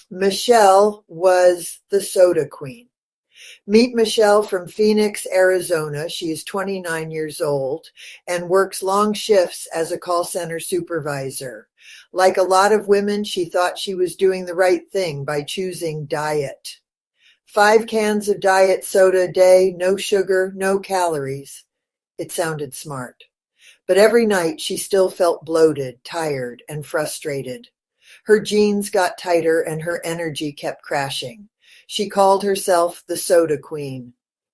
Michelle was the soda queen. Meet Michelle from Phoenix, Arizona. She is 29 years old and works long shifts as a call center supervisor. Like a lot of women, she thought she was doing the right thing by choosing diet. 5 cans of diet soda a day, no sugar, no calories. It sounded smart. But every night she still felt bloated, tired, and frustrated. Her jeans got tighter and her energy kept crashing. She called herself the soda queen.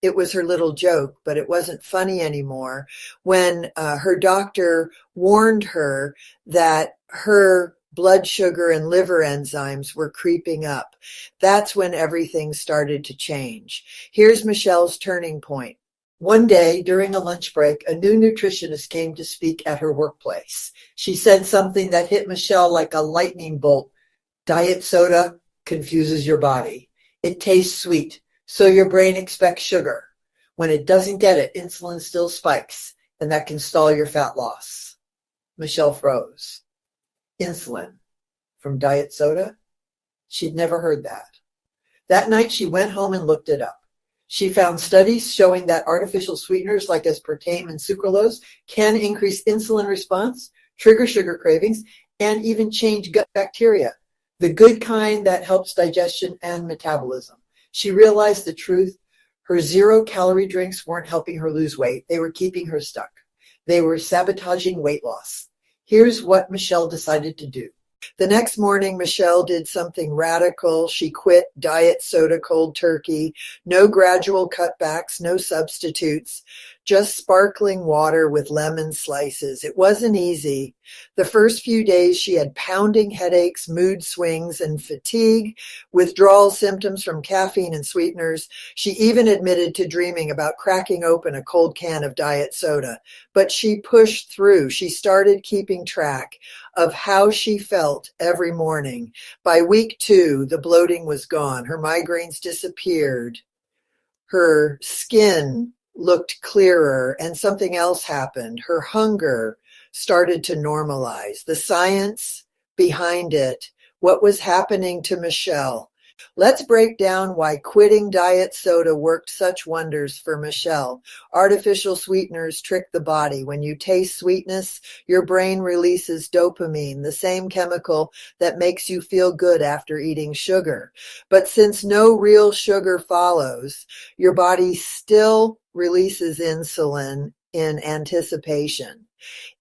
It was her little joke, but it wasn't funny anymore when her doctor warned her that her blood sugar and liver enzymes were creeping up. That's when everything started to change. Here's Michelle's turning point. One day during a lunch break, a new nutritionist came to speak at her workplace. She said something that hit Michelle like a lightning bolt. Diet soda confuses your body. It tastes sweet, so your brain expects sugar. When it doesn't get it, insulin still spikes, and that can stall your fat loss. Michelle froze. Insulin from diet soda? She'd never heard that. That night she went home and looked it up. She found studies showing that artificial sweeteners like aspartame and sucralose can increase insulin response, trigger sugar cravings, and even change gut bacteria, the good kind that helps digestion and metabolism. She realized the truth. Her zero-calorie drinks weren't helping her lose weight. They were keeping her stuck. They were sabotaging weight loss. Here's what Michelle decided to do. The next morning, Michelle did something radical. She quit diet soda cold turkey, no gradual cutbacks, no substitutes, just sparkling water with lemon slices. It wasn't easy. The first few days, she had pounding headaches, mood swings, and fatigue, withdrawal symptoms from caffeine and sweeteners. She even admitted to dreaming about cracking open a cold can of diet soda. But she pushed through. She started keeping track of how she felt every morning. By week 2, the bloating was gone. Her migraines disappeared. Her skin looked clearer, and something else happened. Her hunger started to normalize. The science behind it, what was happening to Michelle. Let's break down why quitting diet soda worked such wonders for Michelle. Artificial sweeteners trick the body. When you taste sweetness, your brain releases dopamine, the same chemical that makes you feel good after eating sugar. But since no real sugar follows, your body still releases insulin in anticipation.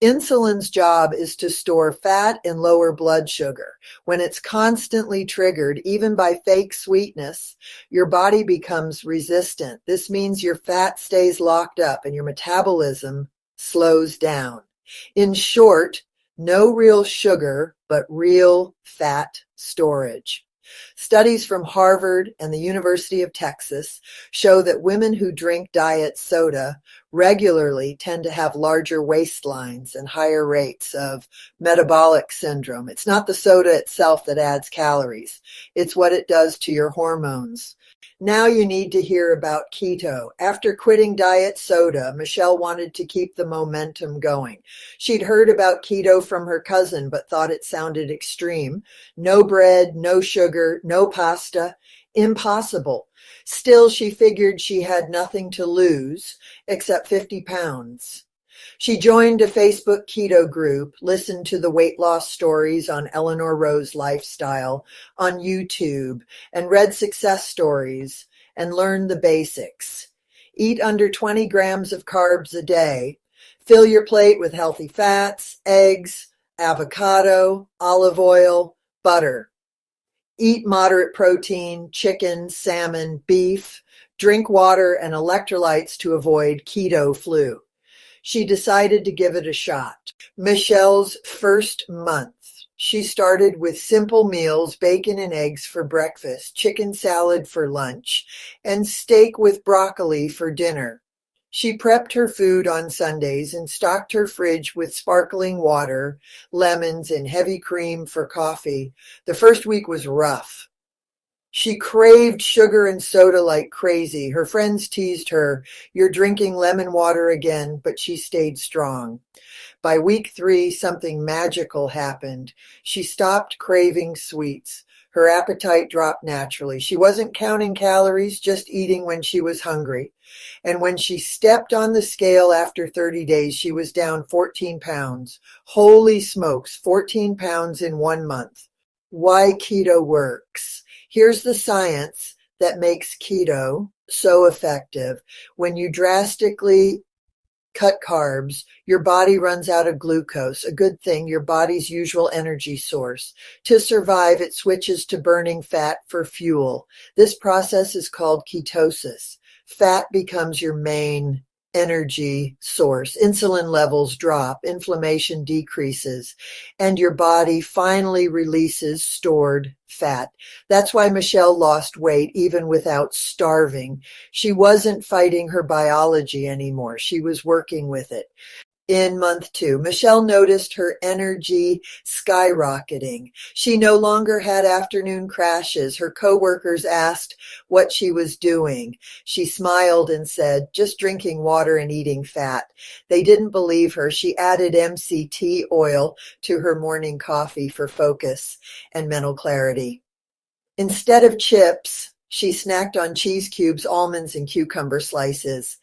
Insulin's job is to store fat and lower blood sugar. When it's constantly triggered, even by fake sweetness, your body becomes resistant. This means your fat stays locked up and your metabolism slows down. In short, no real sugar, but real fat storage. Studies from Harvard and the University of Texas show that women who drink diet soda regularly tend to have larger waistlines and higher rates of metabolic syndrome. It's not the soda itself that adds calories. It's what it does to your hormones. Now you need to hear about keto. After quitting diet soda, Michelle wanted to keep the momentum going. She'd heard about keto from her cousin, but thought it sounded extreme. No bread, no sugar, no pasta. Impossible. Still, she figured she had nothing to lose except 50 pounds. She joined a Facebook keto group, listened to the weight loss stories on Eleanor lifestyle on YouTube, and read success stories and learned the basics. Eat under 20 grams of carbs a day. Fill your plate with healthy fats, eggs, avocado, olive oil, butter. Eat moderate protein, chicken, salmon, beef. Drink water and electrolytes to avoid keto flu. She decided to give it a shot. Michelle's first month, she started with simple meals, bacon and eggs for breakfast, chicken salad for lunch, and steak with broccoli for dinner. She prepped her food on Sundays and stocked her fridge with sparkling water, lemons, and heavy cream for coffee. The first week was rough. She craved sugar and soda like crazy. Her friends teased her, "You're drinking lemon water again," but she stayed strong. By week 3, something magical happened. She stopped craving sweets. Her appetite dropped naturally. She wasn't counting calories, just eating when she was hungry. And when she stepped on the scale after 30 days, she was down 14 pounds. Holy smokes, 14 pounds in 1 month. Why keto works. Here's the science that makes keto so effective. When you drastically cut carbs, your body runs out of glucose, a good thing, your body's usual energy source. To survive, it switches to burning fat for fuel. This process is called ketosis. Fat becomes your main energy source. Insulin levels drop, inflammation decreases, and your body finally releases stored fat. That's why Michelle lost weight even without starving. She wasn't fighting her biology anymore. She was working with it. In month 2, Michelle noticed her energy skyrocketing. She no longer had afternoon crashes. Her coworkers asked what she was doing. She smiled and said, just drinking water and eating fat. They didn't believe her. She added MCT oil to her morning coffee for focus and mental clarity. Instead of chips, she snacked on cheese cubes, almonds, and cucumber slices.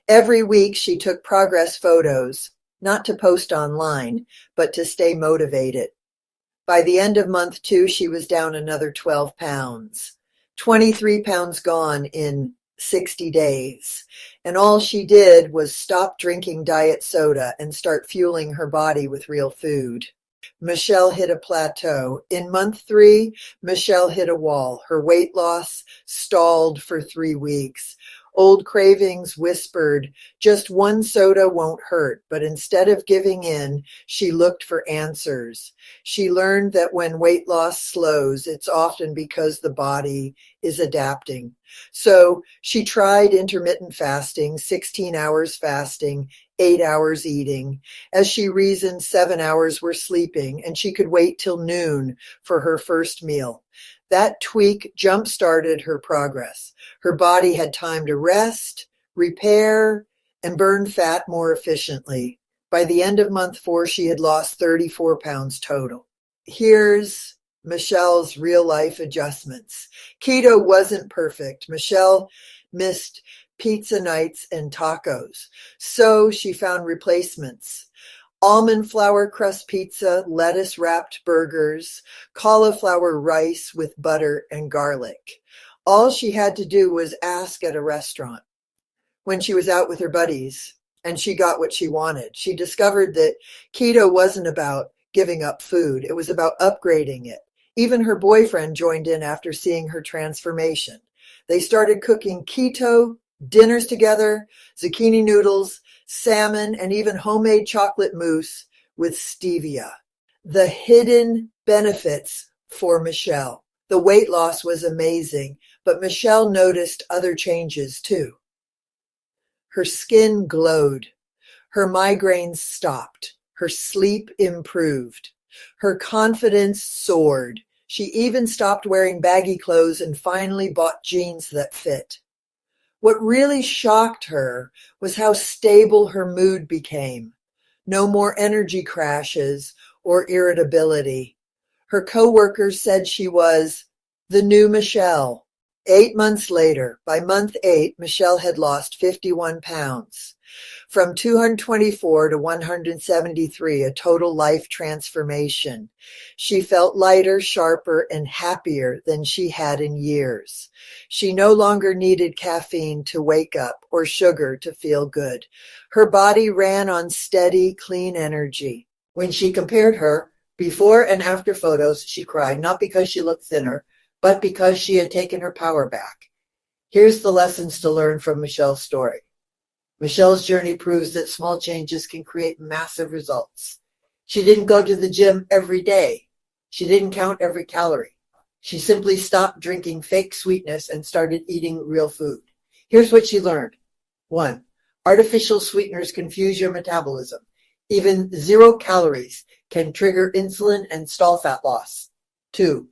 Every week she took progress photos, not to post online, but to stay motivated. By the end of month 2, she was down another 12 pounds. 23 pounds gone in 60 days. And all she did was stop drinking diet soda and start fueling her body with real food. Michelle hit a plateau. In month 3, Michelle hit a wall. Her weight loss stalled for 3 weeks. Old cravings whispered, just one soda won't hurt. But instead of giving in, she looked for answers. She learned that when weight loss slows, it's often because the body is adapting. So she tried intermittent fasting, 16 hours fasting, 8 hours eating. As she reasoned, 7 hours were sleeping, and she could wait till noon for her first meal. That tweak jump-started her progress. Her body had time to rest, repair, and burn fat more efficiently. By the end of month 4, she had lost 34 pounds total. Here's Michelle's real-life adjustments. Keto wasn't perfect. Michelle missed pizza nights and tacos, so she found replacements. Almond flour crust pizza, lettuce wrapped burgers, cauliflower rice with butter and garlic. All she had to do was ask at a restaurant when she was out with her buddies, and she got what she wanted. She discovered that keto wasn't about giving up food. It was about upgrading it. Even her boyfriend joined in after seeing her transformation. They started cooking keto dinners together, zucchini noodles, salmon, and even homemade chocolate mousse with stevia. The hidden benefits for Michelle. The weight loss was amazing, but Michelle noticed other changes too. Her skin glowed. Her migraines stopped. Her sleep improved. Her confidence soared. She even stopped wearing baggy clothes and finally bought jeans that fit. What really shocked her was how stable her mood became. No more energy crashes or irritability. Her coworkers said she was the new Michelle. 8 months later, by month 8, Michelle had lost 51 pounds. From 224 to 173, a total life transformation. She felt lighter, sharper, and happier than she had in years. She no longer needed caffeine to wake up or sugar to feel good. Her body ran on steady, clean energy. When she compared her before and after photos, she cried, not because she looked thinner, but because she had taken her power back. Here's the lessons to learn from Michelle's story. Michelle's journey proves that small changes can create massive results. She didn't go to the gym every day. She didn't count every calorie. She simply stopped drinking fake sweetness and started eating real food. Here's what she learned. 1. Artificial sweeteners confuse your metabolism. Even 0 calories can trigger insulin and stall fat loss. 2.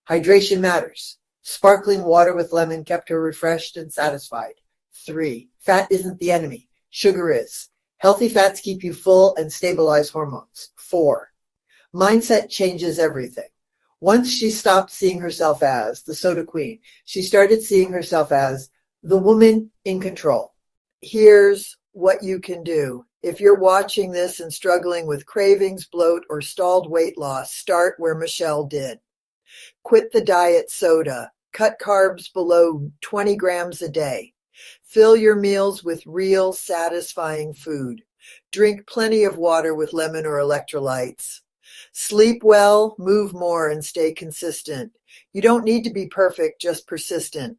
Hydration matters. Sparkling water with lemon kept her refreshed and satisfied. 3. Fat isn't the enemy. Sugar is. Healthy fats keep you full and stabilize hormones. 4. Mindset changes everything. Once she stopped seeing herself as the soda queen, she started seeing herself as the woman in control. Here's what you can do. If you're watching this and struggling with cravings, bloat, or stalled weight loss, start where Michelle did. Quit the diet soda. Cut carbs below 20 grams a day. Fill your meals with real, satisfying food. Drink plenty of water with lemon or electrolytes. Sleep well, move more, and stay consistent. You don't need to be perfect, just persistent.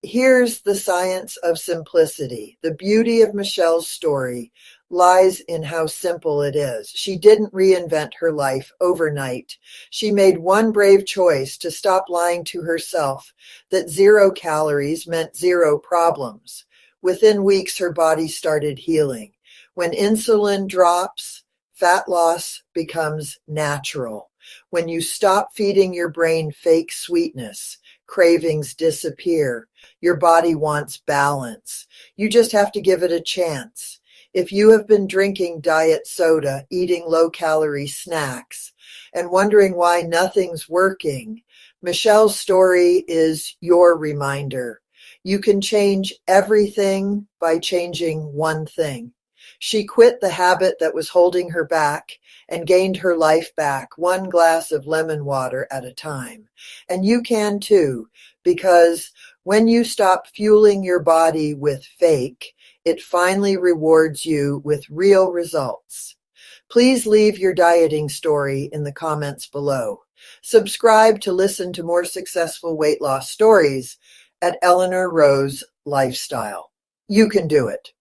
Here's the science of simplicity. The beauty of Michelle's story lies in how simple it is. She didn't reinvent her life overnight. She made one brave choice to stop lying to herself that 0 calories meant 0 problems. Within weeks, her body started healing. When insulin drops, fat loss becomes natural. When you stop feeding your brain fake sweetness, cravings disappear. Your body wants balance. You just have to give it a chance. If you have been drinking diet soda, eating low-calorie snacks, and wondering why nothing's working, Michelle's story is your reminder. You can change everything by changing one thing. She quit the habit that was holding her back and gained her life back, one glass of lemon water at a time. And you can too, because when you stop fueling your body with fake, it finally rewards you with real results. Please leave your dieting story in the comments below. Subscribe to listen to more successful weight loss stories at Eleanor Rose Lifestyle. You can do it.